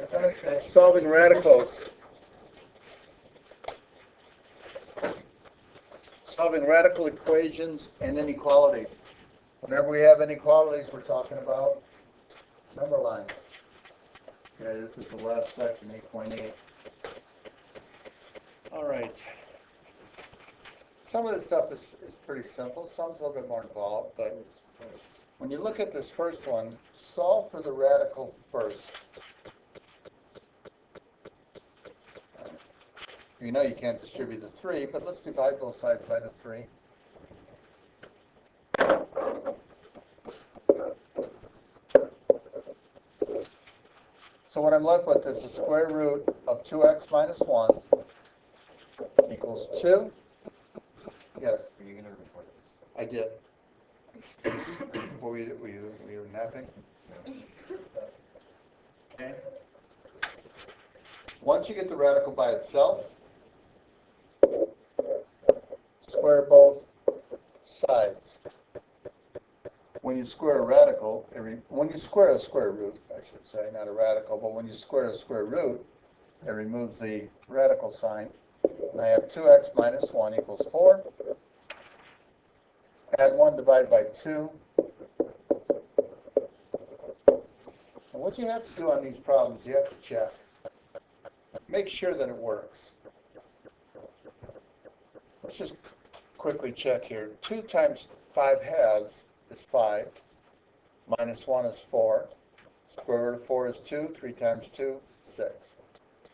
Solving radicals. Solving radical equations and inequalities. Whenever we have inequalities, we're talking about number lines. Okay, this is the last section, 8.8. All right. Some of this stuff is pretty simple. Some's a little bit more involved, but when you look at this first one, solve for the radical first. You know you can't distribute the 3, but let's divide both sides by the 3. So what I'm left with is the square root of 2x minus 1 equals 2. Yes? Are you going to report this? I did. Were you napping? Okay. Once you get the radical by itself, square both sides. When you square a radical, when you square a square root, I should say, not a radical, but when you square a square root, it removes the radical sign. And I have 2x minus 1 equals 4. Add 1 divided by 2. And what you have to do on these problems, you have to check. Make sure that it works. Let's just quickly check here. 2 times 5 halves is 5. Minus 1 is 4. Square root of 4 is 2. 3 times 2, 6.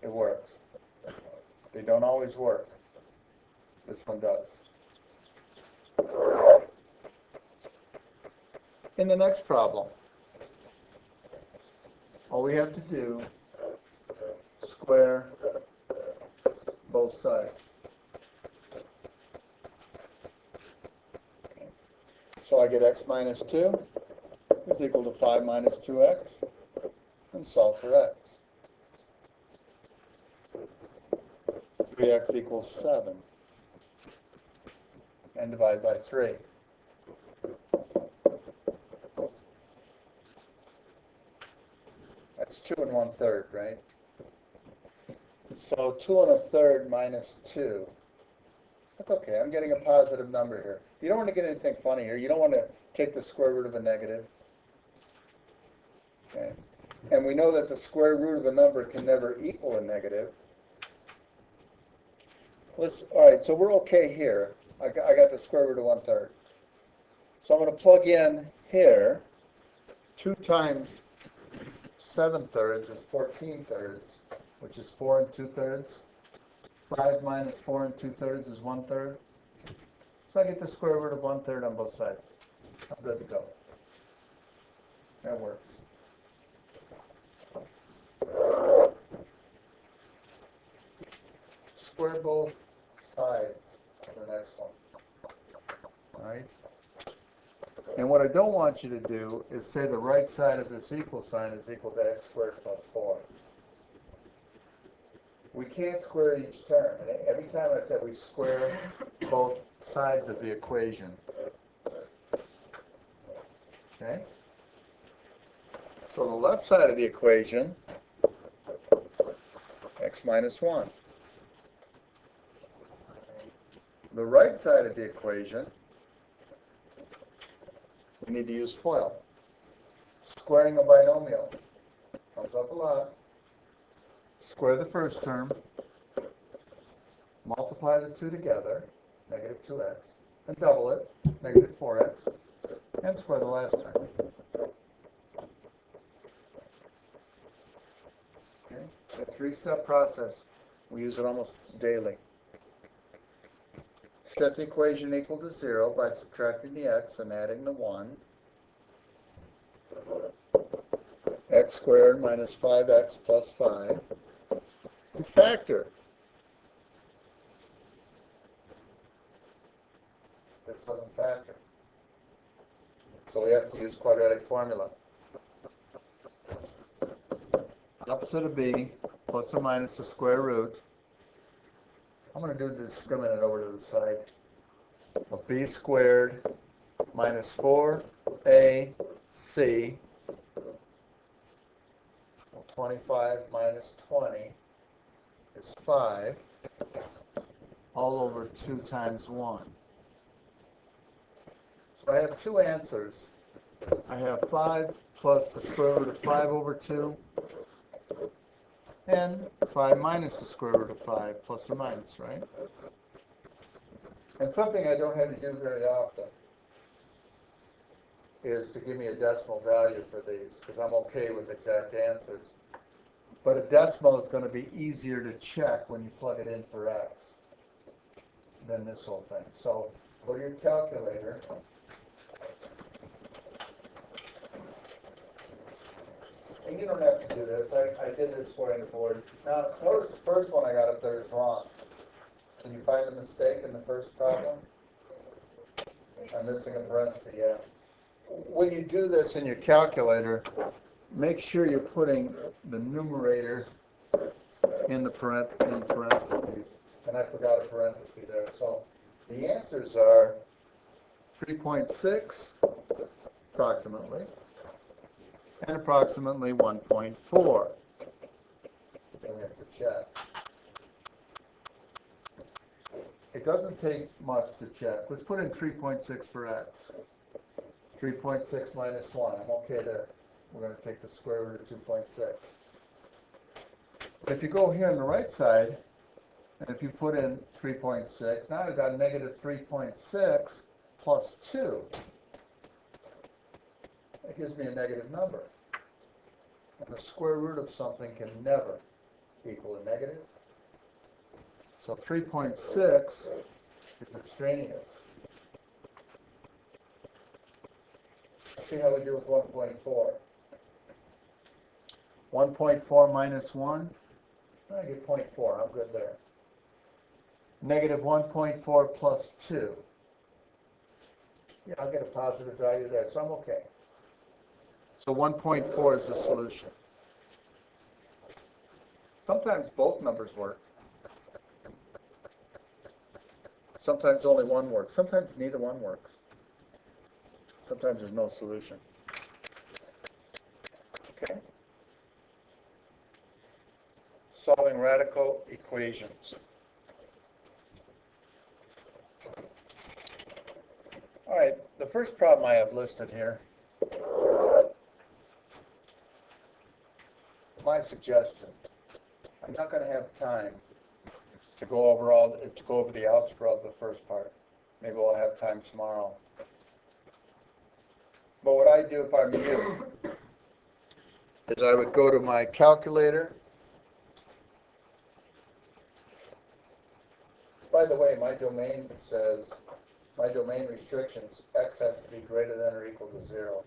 It works. They don't always work. This one does. In the next problem, all we have to do is square both sides. Okay. So I get x minus 2 is equal to 5 minus 2x, and solve for x. 3x equals 7, and divide by 3. That's 2 1/3, right? So 2 1/3 minus 2. That's okay, I'm getting a positive number here. You don't want to get anything funny here. You don't want to take the square root of a negative. Okay. And we know that the square root of a number can never equal a negative. All right, so we're okay here. I got the square root of 1/3. So I'm going to plug in here 2 times 7/3 is 14/3, which is 4 2/3. 5 minus 4 2/3 is 1/3. So I get the square root of 1/3 on both sides. I'm good to go. That works. Square both sides of the next one. All right? And what I don't want you to do is say the right side of this equal sign is equal to x squared plus 4. We can't square each term. And every time I said we square both sides of the equation. Okay? So the left side of the equation, x minus 1. The right side of the equation, we need to use FOIL. Squaring a binomial comes up a lot. Square the first term, multiply the 2 together, negative 2x, and double it, negative 4x, and square the last term. Okay? It's a 3-step process. We use it almost daily. Set the equation equal to 0 by subtracting the x and adding the 1. X squared minus 5x plus 5. And factor. This doesn't factor. So we have to use quadratic formula. Opposite of b, plus or minus the square root. I'm going to do the discriminant over to the side of b squared minus 4ac 25 minus 20 is 5, all over 2 times 1. So I have two answers. I have 5 plus the square root of 5 over 2, and 5 minus the square root of 5, plus or minus, right? And something I don't have to do very often is to give me a decimal value for these, because I'm okay with exact answers. But a decimal is going to be easier to check when you plug it in for x than this whole thing. So go to your calculator. And you don't have to do this. I did this for you on the board. Now, notice the first one I got up there is wrong. Can you find the mistake in the first problem? I'm missing a parenthesis, yeah. When you do this in your calculator, make sure you're putting the numerator in parentheses. And I forgot a parenthesis there. So the answers are 3.6 approximately, and approximately 1.4. Then we have to check. It doesn't take much to check. Let's put in 3.6 for x. 3.6 minus 1. I'm okay there. We're going to take the square root of 2.6. If you go here on the right side, and if you put in 3.6, now I've got negative 3.6 plus 2. That gives me a negative number. And the square root of something can never equal a negative. So 3.6 is extraneous. Let's see how we do with 1.4. 1.4 minus 1, I get 0.4. I'm good there. Negative 1.4 plus 2. Yeah, I'll get a positive value there, so I'm okay. So 1.4 is the solution. Sometimes both numbers work. Sometimes only one works. Sometimes neither one works. Sometimes there's no solution. Okay. Solving radical equations. All right, the first problem I have listed here, my suggestion, I'm not going to have time to go over the algebra of the first part. Maybe we'll have time tomorrow. But what I do if I'm you is I would go to my calculator. By the way, my domain says, my domain restrictions, x has to be greater than or equal to 0.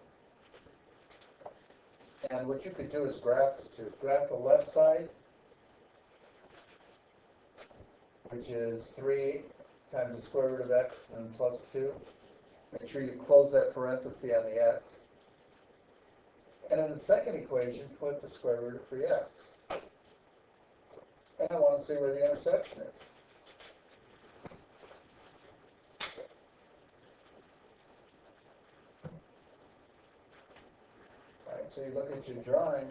And what you could do is graph the two. Graph the left side, which is 3 times the square root of x and plus 2. Make sure you close that parenthesis on the x. And in the second equation, put the square root of 3x. And I want to see where the intersection is. All right, so you look at your drawing,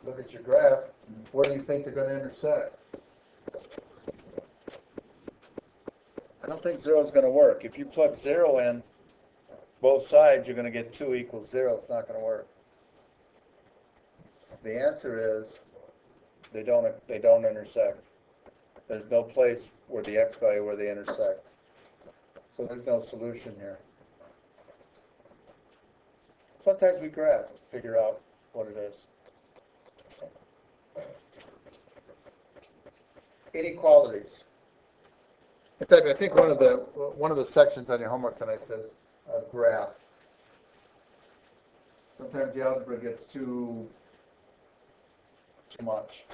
look at your graph, where do you think they're going to intersect? I don't think 0 is going to work. If you plug 0 in both sides, you're going to get 2 equals 0. It's not going to work. The answer is they don't intersect. There's no place where the x value where they intersect. So there's no solution here. Sometimes we graph to figure out what it is. Inequalities. In fact, I think one of the sections on your homework tonight says graph. Sometimes the algebra gets too much.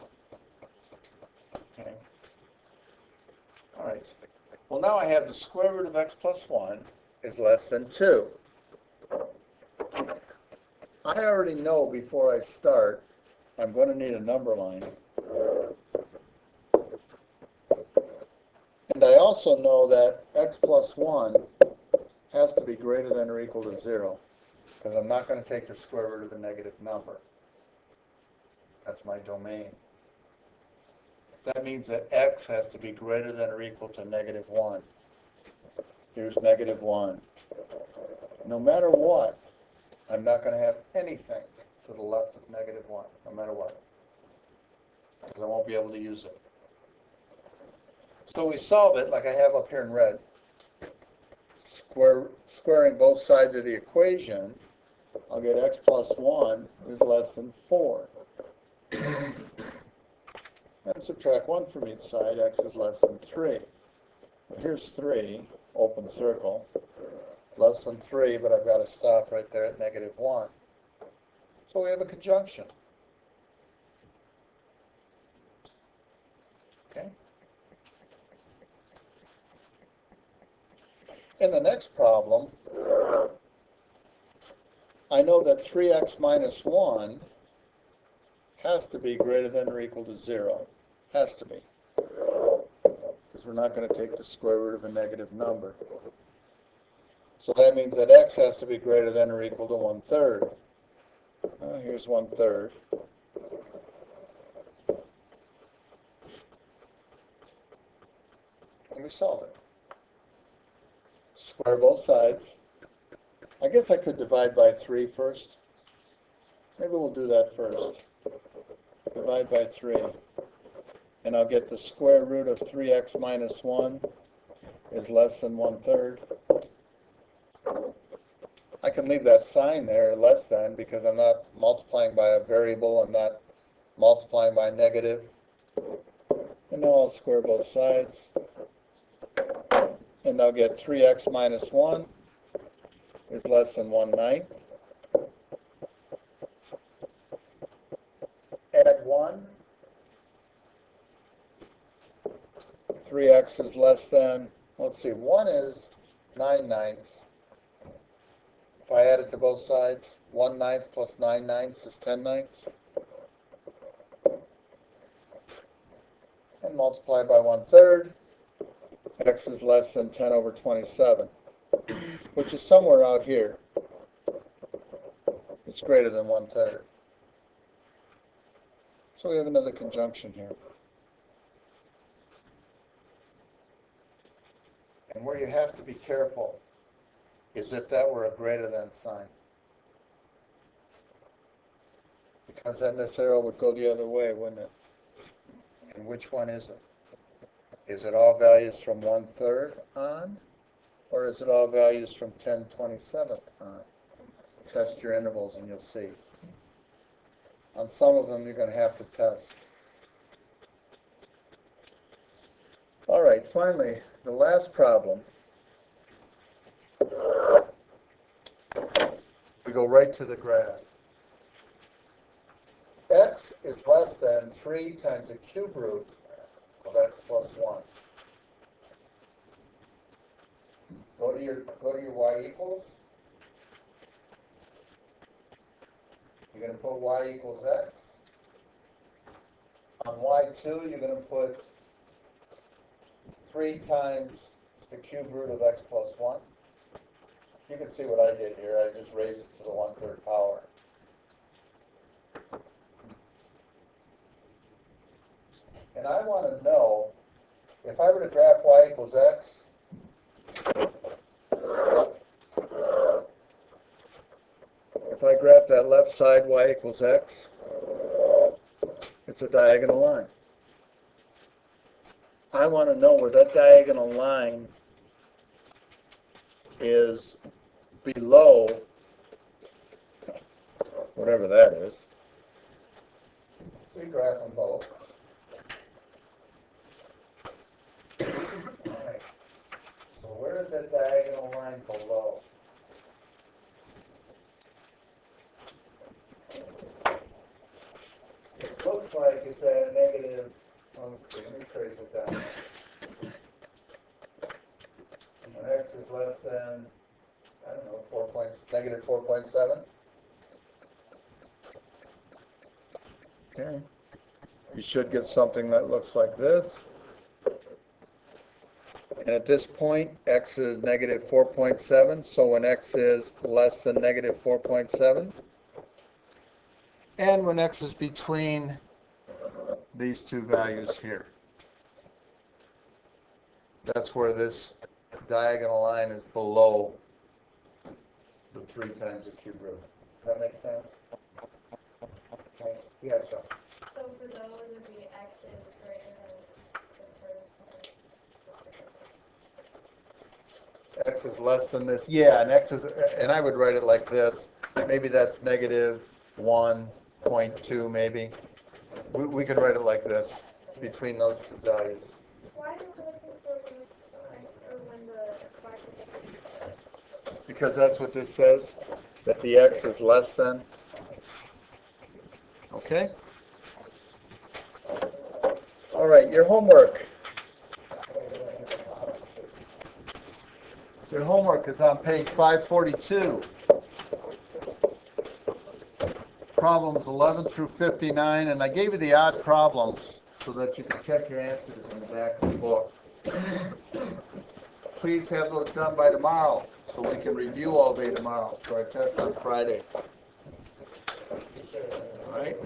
Okay. All right. Well, now I have the square root of x plus 1 is less than 2. I already know before I start I'm going to need a number line. And I also know that x plus 1 has to be greater than or equal to 0, because I'm not going to take the square root of a negative number. That's my domain. That means that x has to be greater than or equal to -1. Here's -1. No matter what, I'm not going to have anything to the left of -1, no matter what, because I won't be able to use it. So we solve it like I have up here in red. Squaring both sides of the equation, I'll get x plus 1 is less than 4. And subtract 1 from each side, x is less than 3. Well, here's 3, open circle, less than 3, but I've got to stop right there at -1. So we have a conjunction. Okay? In the next problem, I know that 3x minus 1 has to be greater than or equal to 0. Has to be. Because we're not going to take the square root of a negative number. So that means that x has to be greater than or equal to 1/3. Here's 1/3. And we solve it. Square both sides. I guess I could divide by 3 first. Maybe we'll do that first. Divide by 3. And I'll get the square root of 3x minus 1 is less than 1/3. I can leave that sign there, less than, because I'm not multiplying by a variable. I'm not multiplying by a negative. And now I'll square both sides. And I'll get 3x minus 1 is less than 1/9. Add 1. 3x is less than, let's see, 1 is 9/9. If I add it to both sides, 1/9 plus 9/9 is 10/9. And multiply by 1/3. X is less than 10 over 27, which is somewhere out here. It's greater than 1/3. So we have another conjunction here. And where you have to be careful is if that were a greater than sign. Because then this arrow would go the other way, wouldn't it? And which one is it? Is it all values from 1/3 on? Or is it all values from 10/27 on? Test your intervals and you'll see. On some of them you're going to have to test. All right, finally, the last problem. We go right to the graph. X is less than 3 times the cube root of x plus 1. Go to your y equals. You're going to put y equals x. On y2, you're going to put 3 times the cube root of x plus 1. You can see what I did here. I just raised it to the 1/3 power. And I want to know, if I were to graph y equals x, if I graph that left side, y equals x, it's a diagonal line. I want to know where that diagonal line is below whatever that is. So we graph them both. All right. So where is that diagonal line below? It looks like it's at negative, let's see, let me trace it down. When x is less than, I don't know, negative 4.7. Okay. You should get something that looks like this. And at this point, x is negative 4.7. So when x is less than negative 4.7, and when x is between these two values here. That's where this diagonal line is below the 3 times the cube root. Does that make sense? Okay. Yeah, sure. So for those, it would be x is greater than the first. X is less than this. Yeah, and x is, and I would write it like this. Maybe that's negative 1.2, maybe. We could write it like this, between those two values. Why do we looking for when it's x or when the y position? Because that's what this says, that the x is less than. Okay? All right, your homework. Your homework is on page 542. Problems 11 through 59, and I gave you the odd problems so that you can check your answers in the back of the book. Please have those done by tomorrow so we can review all day tomorrow for our test on Friday. All right?